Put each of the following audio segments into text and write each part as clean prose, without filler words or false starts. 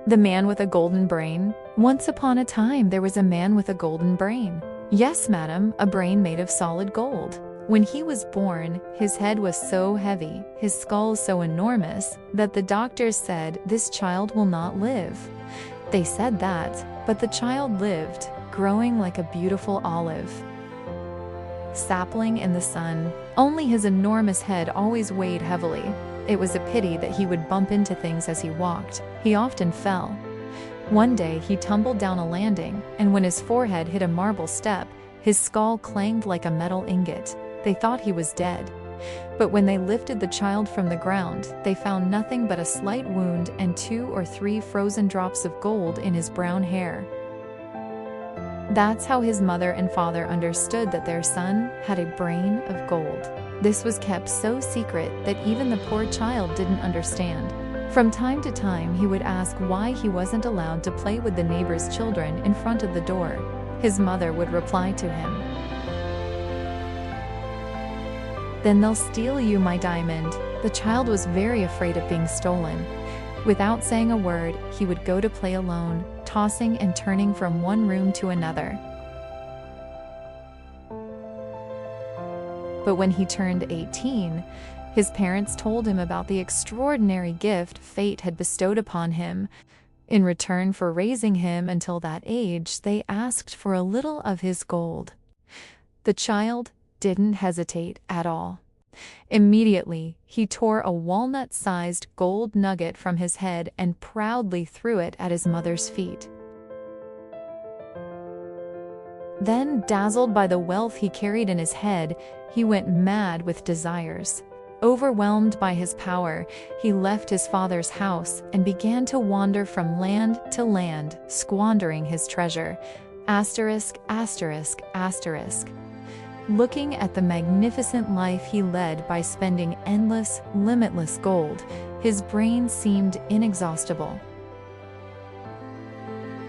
The man with a golden brain. Once upon a time there was a man with a golden brain. Yes, madam, a brain made of solid gold. When he was born, his head was so heavy, his skull so enormous, that the doctors said, "This child will not live." They said that, but the child lived, growing like a beautiful olive sapling in the sun. Only his enormous head always weighed heavily. It was a pity that he would bump into things as he walked. He often fell. One day he tumbled down a landing, and when his forehead hit a marble step, his skull clanged like a metal ingot. They thought he was dead. But when they lifted the child from the ground, they found nothing but a slight wound and 2 or 3 frozen drops of gold in his brown hair. That's how his mother and father understood that their son had a brain of gold. This was kept so secret that even the poor child didn't understand. From time to time he would ask why he wasn't allowed to play with the neighbors' children in front of the door. His mother would reply to him, "Then they'll steal you, my diamond." The child was very afraid of being stolen. Without saying a word, he would go to play alone, tossing and turning from one room to another. But when he turned 18, his parents told him about the extraordinary gift fate had bestowed upon him. In return for raising him until that age, they asked for a little of his gold. The child didn't hesitate at all. Immediately, he tore a walnut-sized gold nugget from his head and proudly threw it at his mother's feet. Then, dazzled by the wealth he carried in his head, he went mad with desires. Overwhelmed by his power, he left his father's house and began to wander from land to land, squandering his treasure. Asterisk, asterisk, asterisk. Looking at the magnificent life he led by spending endless, limitless gold, his brain seemed inexhaustible.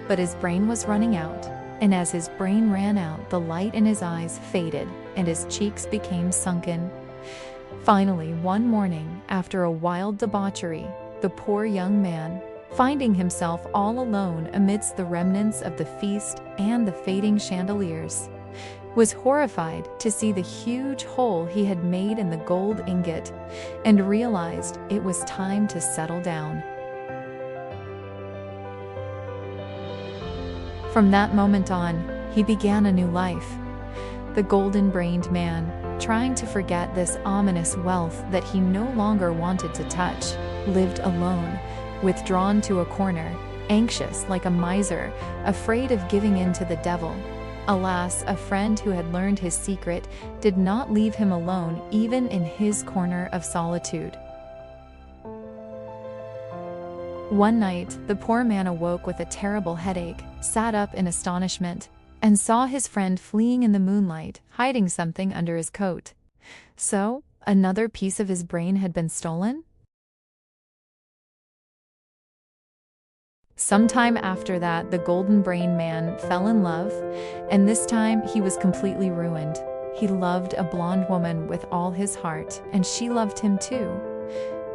But his brain was running out, and as his brain ran out, the light in his eyes faded, and his cheeks became sunken. Finally, one morning, after a wild debauchery, the poor young man, finding himself all alone amidst the remnants of the feast and the fading chandeliers, was horrified to see the huge hole he had made in the gold ingot, and realized it was time to settle down. From that moment on, he began a new life. The golden-brained man, trying to forget this ominous wealth that he no longer wanted to touch, lived alone, withdrawn to a corner, anxious like a miser, afraid of giving in to the devil. Alas, a friend who had learned his secret did not leave him alone even in his corner of solitude. One night, the poor man awoke with a terrible headache, sat up in astonishment, and saw his friend fleeing in the moonlight, hiding something under his coat. So, another piece of his brain had been stolen? Sometime after that, the golden-brained man fell in love, and this time he was completely ruined. He loved a blonde woman with all his heart, and she loved him too.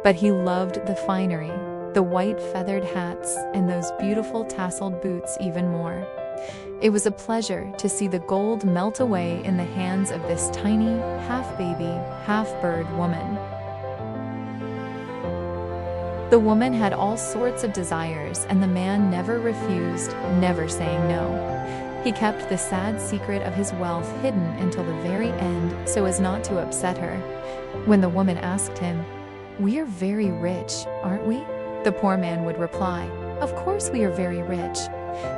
But he loved the finery, the white feathered hats, and those beautiful tasseled boots even more. It was a pleasure to see the gold melt away in the hands of this tiny, half-baby, half-bird woman. The woman had all sorts of desires, and the man never refused, never saying no. He kept the sad secret of his wealth hidden until the very end so as not to upset her. When the woman asked him, "We are very rich, aren't we?" the poor man would reply, "Of course we are very rich."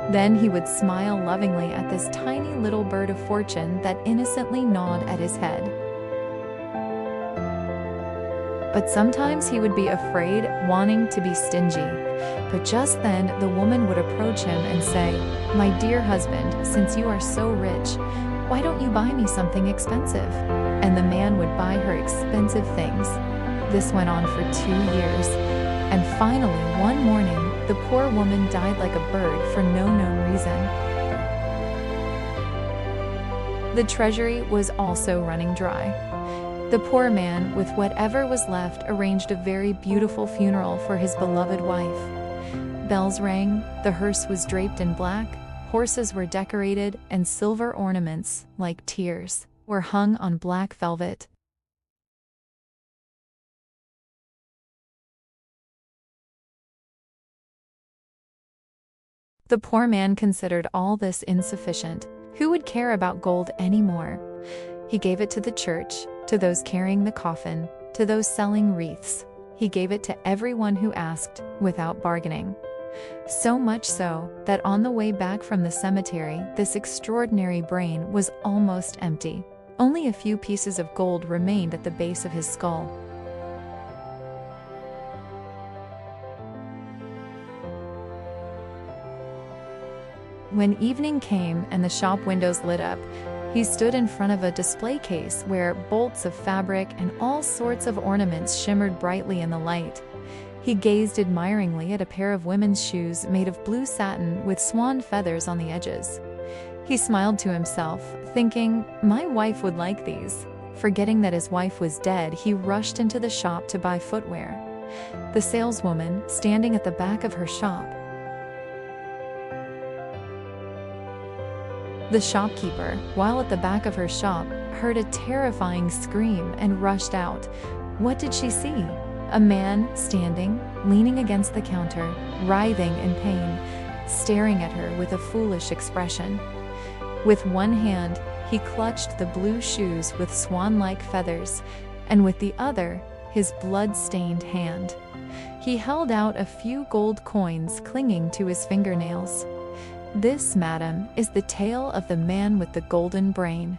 Then he would smile lovingly at this tiny little bird of fortune that innocently gnawed at his head. But sometimes he would be afraid, wanting to be stingy. But just then the woman would approach him and say, "My dear husband, since you are so rich, why don't you buy me something expensive?" And the man would buy her expensive things. This went on for 2 years. And finally, one morning, the poor woman died like a bird for no known reason. The treasury was also running dry. The poor man, with whatever was left, arranged a very beautiful funeral for his beloved wife. Bells rang, the hearse was draped in black, horses were decorated, and silver ornaments, like tears, were hung on black velvet. The poor man considered all this insufficient. Who would care about gold anymore? He gave it to the church, to those carrying the coffin, to those selling wreaths. He gave it to everyone who asked, without bargaining. So much so that on the way back from the cemetery, this extraordinary brain was almost empty. Only a few pieces of gold remained at the base of his skull. When evening came and the shop windows lit up, he stood in front of a display case where bolts of fabric and all sorts of ornaments shimmered brightly in the light. He gazed admiringly at a pair of women's shoes made of blue satin with swan feathers on the edges. He smiled to himself, thinking, "My wife would like these." Forgetting that his wife was dead, he rushed into the shop to buy footwear. The saleswoman, standing at the back of her shop, the shopkeeper, while at the back of her shop, heard a terrifying scream and rushed out. What did she see? A man standing, leaning against the counter, writhing in pain, staring at her with a foolish expression. With one hand, he clutched the blue shoes with swan-like feathers, and with the other, his blood-stained hand. He held out a few gold coins clinging to his fingernails. "This, madam, is the tale of the man with the golden brain."